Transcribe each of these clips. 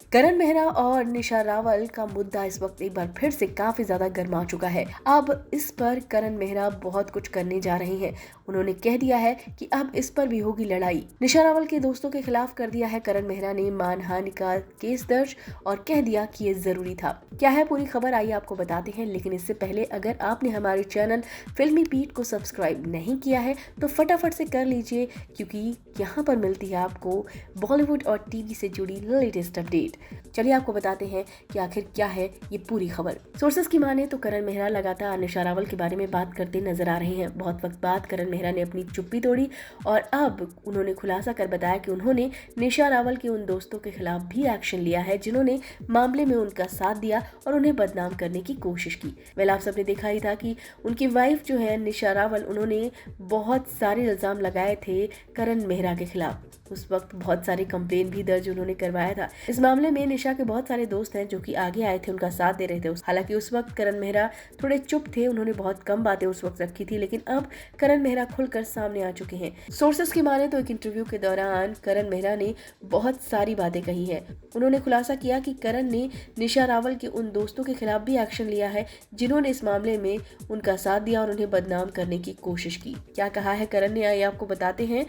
करण मेहरा और निशा रावल का मुद्दा इस वक्त एक बार फिर से काफी ज्यादा गर्मा चुका है। अब इस पर करण मेहरा बहुत कुछ करने जा रहे हैं। उन्होंने कह दिया है कि अब इस पर भी होगी लड़ाई। निशा रावल के दोस्तों के खिलाफ कर दिया है करण मेहरा ने मानहानि का केस दर्ज और कह दिया कि ये जरूरी था। क्या है पूरी खबर, आइए आपको बताते हैं। लेकिन इससे पहले अगर आपने हमारे चैनल फिल्मी बीट को सब्सक्राइब नहीं किया है तो फटाफट से कर लीजिए, क्योंकि यहाँ पर मिलती है आपको बॉलीवुड और टीवी से जुड़ी लेटेस्ट अपडेट। चलिए आपको बताते हैं कि आखिर क्या है ये पूरी खबर। सोर्सेस की माने तो करण मेहरा लगातार निशा रावल के बारे में बात करते नजर आ रहे हैं। बहुत वक्त बाद करण मेहरा ने अपनी चुप्पी तोड़ी और अब उन्होंने खुलासा कर बताया कि उन्होंने निशा रावल के उन दोस्तों के खिलाफ भी एक्शन लिया है जिन्होंने मामले में उनका साथ दिया और उन्हें बदनाम करने की कोशिश की। वेल, आप सबने देखा ही था कि उनकी वाइफ जो है निशा रावल, उन्होंने बहुत सारे इल्जाम लगाए थे करण मेहरा के खिलाफ। उस वक्त बहुत सारी कंप्लेन भी दर्ज उन्होंने करवाया था। इस मामले में निशा के बहुत सारे दोस्त हैं जो कि आगे आए थे, उनका साथ दे रहे थे। हालांकि उस वक्त करण मेहरा थोड़े चुप थे, उन्होंने बहुत कम बातें उस वक्त रखी थी, लेकिन अब करण मेहरा खुलकर सामने आ चुके हैं। सोर्सेस की माने तो एक इंटरव्यू के दौरान करण मेहरा ने बहुत सारी बातें कही है। उन्होंने खुलासा किया कि करण ने निशा रावल के उन दोस्तों के खिलाफ भी एक्शन लिया है जिन्होंने इस मामले में उनका साथ दिया और उन्हें बदनाम करने की कोशिश की। क्या कहा है करण ने, आइए आपको बताते हैं।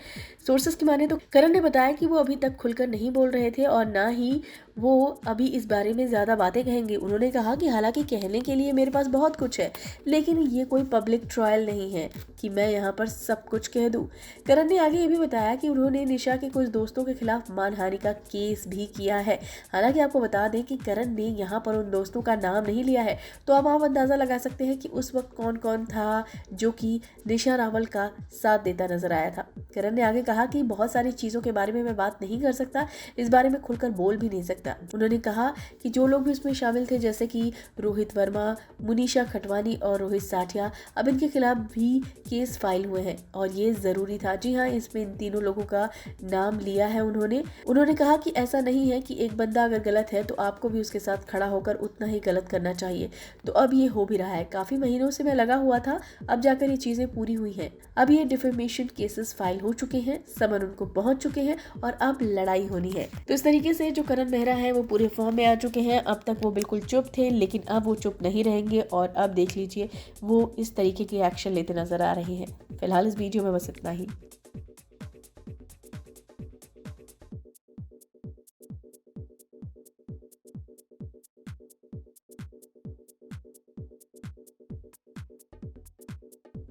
सोर्सेस की माने तो करण ने बताया कि वो अभी तक खुलकर नहीं बोल रहे थे और ना ही वो अभी इस बारे में ज्यादा बातें कहेंगे। उन्होंने कहा कि हालांकि कहने के लिए मेरे पास बहुत कुछ है, लेकिन ये कोई पब्लिक ट्रायल नहीं है कि मैं यहाँ पर सब कुछ कह दूं। करण ने आगे ये भी बताया कि उन्होंने निशा के कुछ दोस्तों के खिलाफ मानहानि का केस भी किया है। हालांकि आपको बता दें कि करण ने यहाँ पर उन दोस्तों का नाम नहीं लिया है, तो अब आप अंदाजा लगा सकते हैं कि उस वक्त कौन कौन था जो कि निशा रावल का साथ देता नजर आया था। करण ने आगे कहा कि बहुत सारी चीजों के बारे में मैं बात नहीं कर सकता, इस बारे में खुलकर बोल भी नहीं सकता। उन्होंने कहा कि जो लोग भी इसमें शामिल थे, जैसे कि रोहित वर्मा, मुनीषा खटवानी और रोहित साठिया, अब इनके खिलाफ भी केस फाइल हुए हैं और ये जरूरी था। जी हाँ, इसमें इन तीनों लोगों का नाम लिया है उन्होंने कहा कि ऐसा नहीं है कि एक बंदा अगर गलत है तो आपको भी उसके साथ खड़ा होकर उतना ही गलत करना चाहिए। तो अब ये हो भी रहा है। काफी महीनों से मैं लगा हुआ था, अब जाकर ये चीजें पूरी हुई हैं। अब ये डिफेमेशन केसेस फाइल हो चुके हैं, समन उनको पहुंच चुके हैं और अब लड़ाई होनी है। तो इस तरीके से जो करण मेहरा है वो पूरे फॉर्म में आ चुके हैं। अब तक वो बिल्कुल चुप थे, लेकिन अब वो चुप नहीं रहेंगे और अब देख लीजिए वो इस तरीके के एक्शन लेते नजर आ रहे हैं। फिलहाल इस वीडियो में बस इतना ही।